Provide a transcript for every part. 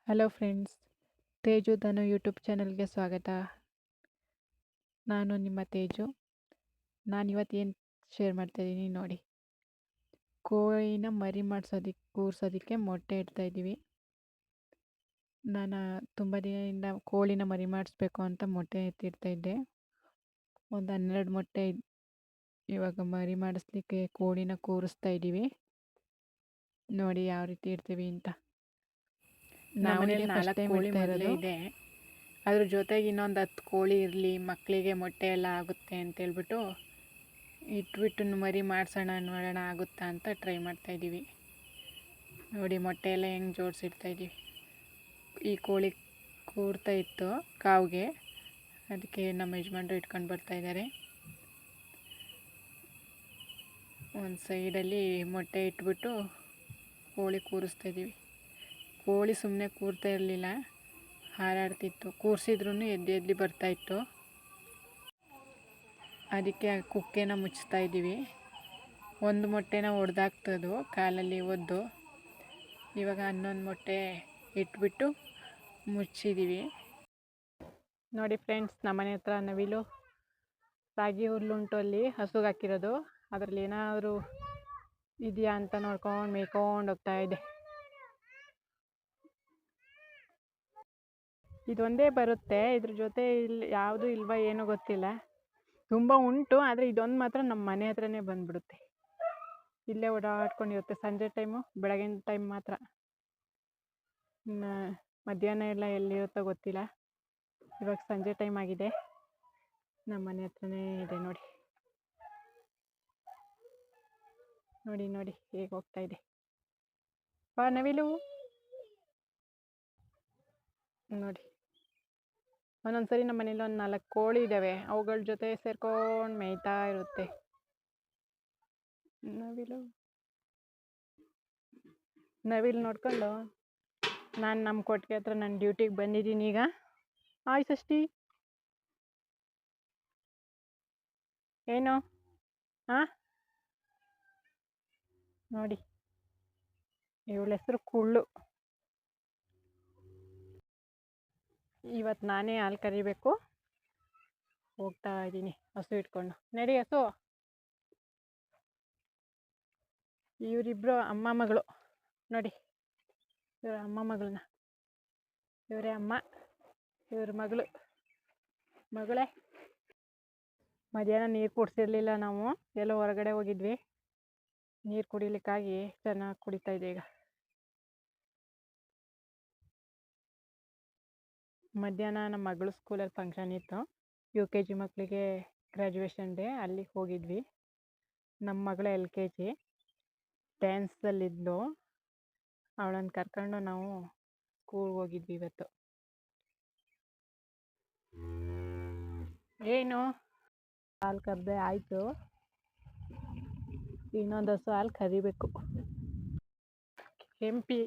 Hello friends, Teju ಧನು YouTube ಚಾನಲ್ಗೆ ಸ್ವಾಗತ. ನಾನು ನಿಮ್ಮ ತೇಜು. ನಾನಿವತ್ತು ಏನು ಶೇರ್ ಮಾಡ್ತಾಯಿದ್ದೀನಿ ನೋಡಿ. ಕೋಳಿನ ಮರಿ ಕೂರಿಸೋದಕ್ಕೆ ಮೊಟ್ಟೆ ಇಡ್ತಾಯಿದ್ದೀವಿ. ನಾನು ತುಂಬ ದಿನದಿಂದ ಕೋಳಿನ ಮರಿ ಮಾಡಿಸ್ಬೇಕು ಅಂತ ಮೊಟ್ಟೆ ಎತ್ತಿಡ್ತಾಯಿದ್ದೆ. ಒಂದು 12 ಮೊಟ್ಟೆ ಇವಾಗ ಮರಿ ಮಾಡಿಸ್ಲಿಕ್ಕೆ ಕೋಳಿನ ಕೂರಿಸ್ತಾ ಇದ್ದೀವಿ. ನೋಡಿ ಯಾವ ರೀತಿ ಇಡ್ತೀವಿ ಅಂತ. ನಮ್ಮನೇಲಿ 4 ಕೋಳಿ ಮೊದಲೇ ಇದೆ. ಅದ್ರ ಜೊತೆಗೆ ಇನ್ನೊಂದು 10 ಕೋಳಿ ಇರಲಿ, ಮಕ್ಕಳಿಗೆ ಮೊಟ್ಟೆ ಎಲ್ಲ ಆಗುತ್ತೆ ಅಂತೇಳ್ಬಿಟ್ಟು ಇಟ್ಬಿಟ್ಟು ಮರಿ ಮಾಡಿಸೋಣ ನೋಡೋಣ ಆಗುತ್ತಾ ಅಂತ ಟ್ರೈ ಮಾಡ್ತಾಯಿದ್ದೀವಿ. ನೋಡಿ ಮೊಟ್ಟೆ ಎಲ್ಲ ಹೆಂಗೆ ಜೋಡಿಸಿಡ್ತಾಯಿದ್ದೀವಿ. ಈ ಕೋಳಿ ಕೂರ್ತಾ ಇತ್ತು ಕಾವಿಗೆ, ಅದಕ್ಕೆ ನಮ್ಮ ಯಜಮಾನ್ರು ಇಟ್ಕೊಂಡು ಬರ್ತಾಯಿದ್ದಾರೆ. ಒಂದು ಸೈಡಲ್ಲಿ ಮೊಟ್ಟೆ ಇಟ್ಬಿಟ್ಟು ಕೋಳಿ ಕೂರಿಸ್ತಾಯಿದ್ದೀವಿ. ಕೋಳಿ ಸುಮ್ಮನೆ ಕೂರ್ತಾ ಇರಲಿಲ್ಲ, ಹಾರಾಡ್ತಿತ್ತು. ಕೂರಿಸಿದ್ರೂ ಎದ್ದು ಬರ್ತಾಯಿತ್ತು. ಅದಕ್ಕೆ ಕುಕ್ಕೆನ ಮುಚ್ತಾ ಇದ್ದೀವಿ. ಒಂದು ಮೊಟ್ಟೆನ ಒಡೆದಾಕ್ತದು ಕಾಲಲ್ಲಿ ಒದ್ದು. ಇವಾಗ 11 ಮೊಟ್ಟೆ ಇಟ್ಬಿಟ್ಟು ಮುಚ್ಚಿದ್ದೀವಿ. ನೋಡಿ ಫ್ರೆಂಡ್ಸ್, ನಮ್ಮನೆ ಹತ್ರ ನವಿಲು ರಾಗಿ ಹುಲ್ಲುಂಟು, ಅಲ್ಲಿ ಹಸುಗೆ ಹಾಕಿರೋದು. ಅದರಲ್ಲಿ ಏನಾದರೂ ಇದೆಯಾ ಅಂತ ನೋಡ್ಕೊಂಡು ಮೇಯ್ಕೊಂಡು ಹೋಗ್ತಾ ಇದೆ. ಇದೊಂದೇ ಬರುತ್ತೆ, ಇದ್ರ ಜೊತೆ ಇಲ್ಲಿ ಯಾವುದು ಇಲ್ವಾ ಏನೋ ಗೊತ್ತಿಲ್ಲ. ತುಂಬ ಉಂಟು, ಆದರೆ ಇದೊಂದು ಮಾತ್ರ ನಮ್ಮ ಮನೆ ಹತ್ರನೇ ಬಂದುಬಿಡುತ್ತೆ. ಇಲ್ಲೇ ಓಡಾಡ್ಕೊಂಡಿರುತ್ತೆ ಸಂಜೆ ಟೈಮು, ಬೆಳಗಿನ ಟೈಮ್ ಮಾತ್ರ. ಮಧ್ಯಾಹ್ನ ಎಲ್ಲ ಎಲ್ಲಿರುತ್ತೋ ಗೊತ್ತಿಲ್ಲ. ಇವಾಗ ಸಂಜೆ ಟೈಮ್ ಆಗಿದೆ, ನಮ್ಮ ಮನೆ ಹತ್ರನೇ ಇದೆ. ನೋಡಿ ನೋಡಿ ನೋಡಿ ಹೇಗೆ ಹೋಗ್ತಾ ಇದೆ. ಬಾ ನವಿಲು. ನೋಡಿ, ಒಂದೊಂದ್ಸರಿ ನಮ್ಮ ಮನೇಲಿ ಒಂದು 4 ಕೋಳಿ ಇದ್ದಾವೆ. ಅವುಗಳ ಜೊತೆ ಸೇರ್ಕೊಂಡು ಮೇಯ್ತಾ ಇರುತ್ತೆ ನವಿಲು ನೋಡ್ಕೊಂಡು ನಾನು ನಮ್ಮ ಕೊಟ್ಟಿಗೆ ಹತ್ರ ನನ್ನ ಡ್ಯೂಟಿಗೆ ಬಂದಿದ್ದೀನಿ ಈಗ. ಆಯ್ ಷಷ್ಠಿ, ಏನು ಹಾಂ ನೋಡಿ, ಇವಳ ಹೆಸರು ಕುಳ್ಳು. ಇವತ್ತು ನಾನೇ ಹಾಲು ಕರಿಬೇಕು. ಹೋಗ್ತಾ ಇದ್ದೀನಿ ಹಸು ಇಟ್ಕೊಂಡು. ನಡಿ ಹಸು. ಇವರಿಬ್ಬರು ಅಮ್ಮ ಮಗಳು ನೋಡಿ. ಇವ್ರ ಅಮ್ಮ ಮಗಳನ್ನ, ಇವರೇ ಅಮ್ಮ, ಇವ್ರ ಮಗಳೇ. ಮಧ್ಯಾಹ್ನ ನೀರು ಕುಡಿಸಿರ್ಲಿಲ್ಲ, ನಾವು ಎಲ್ಲೋ ಹೊರಗಡೆ ಹೋಗಿದ್ವಿ. ನೀರು ಕುಡಿಲಿಕ್ಕಾಗಿ ಚೆನ್ನಾಗಿ ಕುಡಿತಾ ಇದೆ ಈಗ. ಮಧ್ಯಾಹ್ನ ನಮ್ಮ ಮಗಳು ಸ್ಕೂಲಲ್ಲಿ ಫಂಕ್ಷನ್ ಇತ್ತು, UKG ಮಕ್ಕಳಿಗೆ ಗ್ರ್ಯಾಜುಯೇಷನ್ ಡೇ. ಅಲ್ಲಿಗೆ ಹೋಗಿದ್ವಿ. ನಮ್ಮ ಮಗಳು LKG ಡ್ಯಾನ್ಸಲ್ಲಿದ್ಲು. ಅವಳನ್ನು ಕರ್ಕೊಂಡು ನಾವು ಸ್ಕೂಲ್ಗೆ ಹೋಗಿದ್ವಿ ಇವತ್ತು. ಏನು ಹಾಲು ಕರೆದೆ ಆಯಿತು, ಇನ್ನೊಂದು ಹಸು ಹಾಲು ಕರಿಬೇಕು. ಕೆಂಪಿ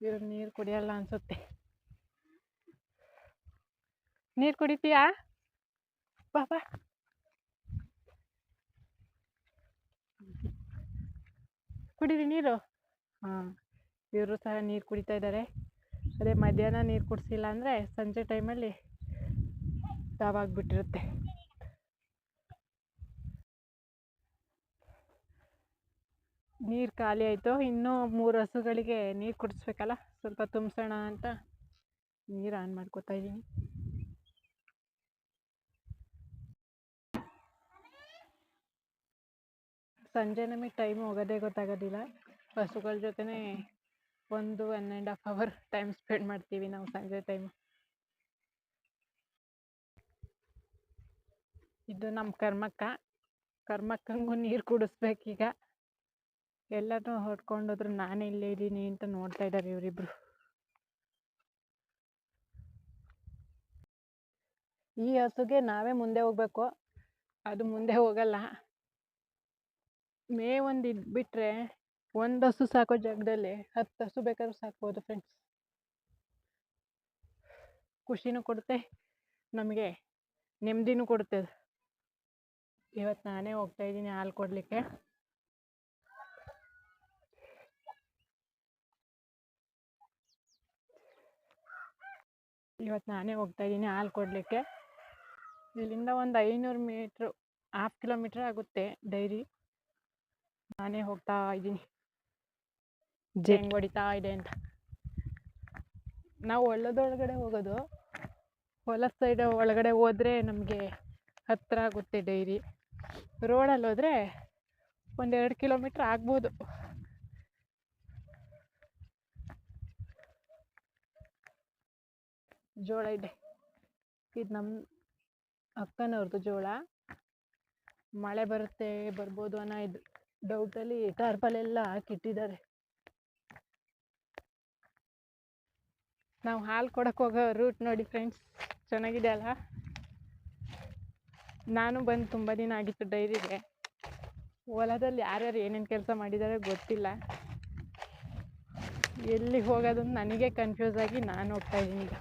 ಇವ್ರು ನೀರು ಕುಡಿಯಲ್ಲ ಅನ್ಸುತ್ತೆ. ನೀರು ಕುಡಿತೀಯಾ? ಬಾಬಾ, ಕುಡೀರಿ ನೀರು. ಹಾಂ, ಇವರು ಸಹ ನೀರು ಕುಡಿತಾ ಇದ್ದಾರೆ. ಅದೇ ಮಧ್ಯಾಹ್ನ ನೀರು ಕುಡಿಸಿಲ್ಲ ಅಂದರೆ ಸಂಜೆ ಟೈಮಲ್ಲಿ ತಾವಾಗ್ಬಿಟ್ಟಿರುತ್ತೆ. ನೀರು ಖಾಲಿ ಆಯಿತು. ಇನ್ನೂ 3 ಹಸುಗಳಿಗೆ ನೀರು ಕುಡಿಸ್ಬೇಕಲ್ಲ, ಸ್ವಲ್ಪ ತುಂಬಿಸೋಣ ಅಂತ ನೀರು ಆನ್ ಮಾಡ್ಕೋತಾ ಇದ್ದೀನಿ. ಸಂಜೆ ನಮಗೆ ಟೈಮ್ ಹೋಗೋದೇ ಗೊತ್ತಾಗೋದಿಲ್ಲ. ಹಸುಗಳ ಜೊತೆನೇ 1.5 ಅವರ್ ಟೈಮ್ ಸ್ಪೆಂಡ್ ಮಾಡ್ತೀವಿ ನಾವು ಸಂಜೆ ಟೈಮು. ಇದು ನಮ್ಮ ಕರ್ಮಕ್ಕಂಗೂ ನೀರು ಕುಡಿಸ್ಬೇಕೀಗ. ಎಲ್ಲರೂ ಹೊಡ್ಕೊಂಡೋದ್ರು, ನಾನೇ ಇಲ್ಲೇ ಇದ್ದೀನಿ ಅಂತ ನೋಡ್ತಾ ಇದ್ದಾರೆ ಇವರಿಬ್ರು. ಈ ಹಸುಗೆ ನಾವೇ ಮುಂದೆ ಹೋಗ್ಬೇಕು, ಅದು ಮುಂದೆ ಹೋಗಲ್ಲ. ಒಂದು ಇದ್ಬಿಟ್ರೆ ಒಂದು ಹಸು ಸಾಕೋ ಜಾಗದಲ್ಲಿ 10 ಹಸು ಬೇಕಾದ್ರೂ ಸಾಕ್ಬೋದು ಫ್ರೆಂಡ್ಸ್. ಖುಷಿನೂ ಕೊಡುತ್ತೆ, ನಮಗೆ ನೆಮ್ಮದಿನೂ ಕೊಡುತ್ತೆ. ಇವತ್ತು ನಾನೇ ಹೋಗ್ತಾ ಇದ್ದೀನಿ ಹಾಲು ಕೊಡಲಿಕ್ಕೆ. ಇವತ್ತು ನಾನೇ ಹೋಗ್ತಾಯಿದ್ದೀನಿ ಹಾಲು ಕೊಡಲಿಕ್ಕೆ. ಇಲ್ಲಿಂದ ಒಂದು 500 ಮೀಟ್ರು, 1/2 ಕಿಲೋಮೀಟ್ರ್ ಆಗುತ್ತೆ ಡೈರಿ. ನಾನೇ ಹೋಗ್ತಾ ಇದ್ದೀನಿ. ಹೆಂಗೆ ಹೊಡಿತಾ ಇದೆ ಅಂತ. ನಾವು ಹೊಲದೊಳಗಡೆ ಹೋಗೋದು. ಹೊಲದ ಸೈಡ್ ಒಳಗಡೆ ಹೋದರೆ ನಮಗೆ ಹತ್ತಿರ ಆಗುತ್ತೆ ಡೈರಿ. ರೋಡಲ್ಲಿ ಹೋದರೆ 1-2 ಕಿಲೋಮೀಟ್ರ್ ಆಗ್ಬೋದು. ಜೋಳ ಇದೆ. ಇದು ನಮ್ಮ ಅಕ್ಕನವ್ರದ್ದು ಜೋಳ. ಮಳೆ ಬರ್ಬೋದು ಅನ್ನೋ ಇದು ಡೌಟಲ್ಲಿ ಟಾರ್ಪಲೆಲ್ಲ ಹಾಕಿಟ್ಟಿದ್ದಾರೆ. ನಾವು ಹಾಲು ಕೊಡೋಕೆ ಹೋಗೋ ರೂಟ್ ನೋಡಿ ಫ್ರೆಂಡ್ಸ್, ಚೆನ್ನಾಗಿದೆ ಅಲ್ಲ. ನಾನು ಬಂದು ತುಂಬ ದಿನ ಆಗಿತ್ತು ಡೈರಿಗೆ. ಹೊಲದಲ್ಲಿ ಯಾರ್ಯಾರು ಏನೇನು ಕೆಲಸ ಮಾಡಿದ್ದಾರೆ ಗೊತ್ತಿಲ್ಲ. ಎಲ್ಲಿ ಹೋಗೋದು ನನಗೆ ಕನ್ಫ್ಯೂಸ್ ಆಗಿ ನಾನು ಹೋಗ್ತಾಯಿದ್ದೀನಿ ಈಗ.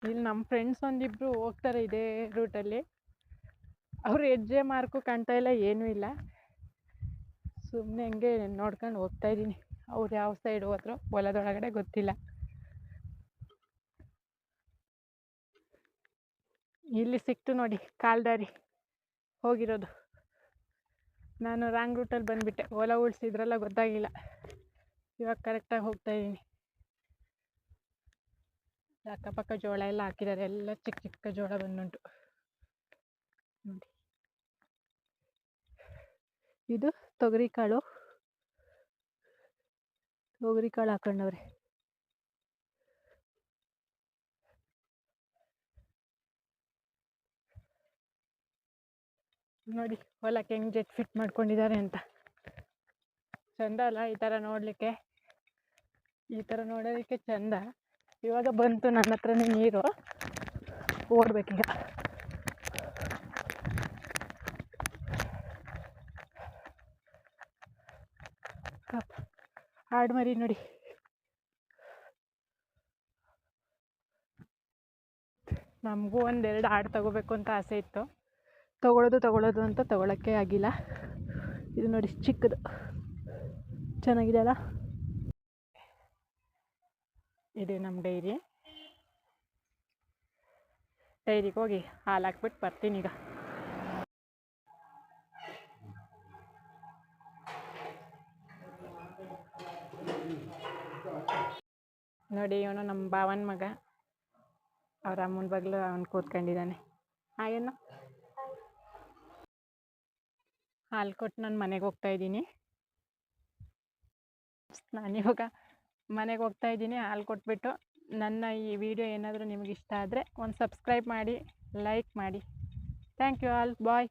ಇಲ್ಲಿ ನಮ್ಮ ಫ್ರೆಂಡ್ಸ್ ಒಂದಿಬ್ಬರು ಹೋಗ್ತಾರೆ ಇದೇ ರೂಟಲ್ಲಿ. ಅವರು ಹೆಜ್ಜೆ ಮಾರ್ಕು ಕಾಣ್ತಾ ಇಲ್ಲ, ಏನೂ ಇಲ್ಲ. ಸುಮ್ಮನೆ ಹಂಗೆ ನೋಡ್ಕೊಂಡು ಹೋಗ್ತಾಯಿದ್ದೀನಿ. ಅವ್ರು ಯಾವ ಸೈಡ್ ಹೋದ್ರು ಹೊಲದೊಳಗಡೆ ಗೊತ್ತಿಲ್ಲ. ಇಲ್ಲಿ ಸಿಕ್ತು ನೋಡಿ ಕಾಲ್ದಾರಿ ಹೋಗಿರೋದು. ನಾನು ರಾಂಗ್ ರೂಟಲ್ಲಿ ಬಂದುಬಿಟ್ಟೆ. ಹೊಲ ಉಳಿಸಿದ್ರಲ್ಲ ಗೊತ್ತಾಗಿಲ್ಲ. ಇವಾಗ ಕರೆಕ್ಟಾಗಿ ಹೋಗ್ತಾಯಿದ್ದೀನಿ. ಅಕ್ಕಪಕ್ಕ ಜೋಳ ಎಲ್ಲ ಹಾಕಿದ್ದಾರೆ. ಎಲ್ಲ ಚಿಕ್ಕ ಚಿಕ್ಕ ಜೋಳ ಬಂದುಂಟು ನೋಡಿ. ಇದು ತೊಗರಿ ಕಾಳು ಹಾಕೊಂಡವ್ರೆ. ನೋಡಿ ಹೊಲಕ್ಕೆ ಹೆಂಗೆ ಜೆಟ್ ಫಿಟ್ ಮಾಡ್ಕೊಂಡಿದ್ದಾರೆ ಅಂತ. ಚಂದ ಅಲ್ಲ ಈ ಥರ ನೋಡಲಿಕ್ಕೆ. ಈ ಥರ ನೋಡೋದಕ್ಕೆ ಚಂದ. ಇವಾಗ ಬಂತು ನನ್ನ ಹತ್ರನೇ ನೀರು. ಓಡಬೇಕೀಗ. ಆಡು ಮರಿ ನೋಡಿ. ನಮಗೂ 1-2 ಆಡು ತಗೋಬೇಕು ಅಂತ ಆಸೆ ಇತ್ತು. ತಗೊಳ್ಳೋದು ಅಂತ ತಗೊಳ್ಳೋಕ್ಕೆ ಆಗಿಲ್ಲ. ಇದು ನೋಡಿ ಚಿಕ್ಕದು, ಚೆನ್ನಾಗಿದೆ ಅಲ್ಲ. ಇದು ನಮ್ಮ ಡೈರಿಗೆ ಹೋಗಿ ಹಾಲು ಹಾಕ್ಬಿಟ್ಟು ಬರ್ತೀನಿ ಈಗ. ನೋಡಿ ಇವನು ನಮ್ಮ ಭಾವನ ಮಗ. ಅವ್ರ ಅಮ್ಮನ ಬಗ್ಲು ಅವನು ಕೂತ್ಕೊಂಡಿದ್ದಾನೆ. ಹಾಗೇನು ಹಾಲು ಕೊಟ್ಟು ನಾನು ಮನೆಗೆ ಹೋಗ್ತಾಯಿದ್ದೀನಿ. ನಾನಿವಾಗ ಮನೆಗೆ ಹೋಗ್ತಾಯಿದ್ದೀನಿ ಹಾಲು ಕೊಟ್ಬಿಟ್ಟು. ನನ್ನ ಈ ವಿಡಿಯೋ ಏನಾದರೂ ನಿಮಗೆ ಇಷ್ಟ ಆದರೆ ಒಂದು ಸಬ್ಸ್ಕ್ರೈಬ್ ಮಾಡಿ, ಲೈಕ್ ಮಾಡಿ. Thank you all. ಬಾಯ್.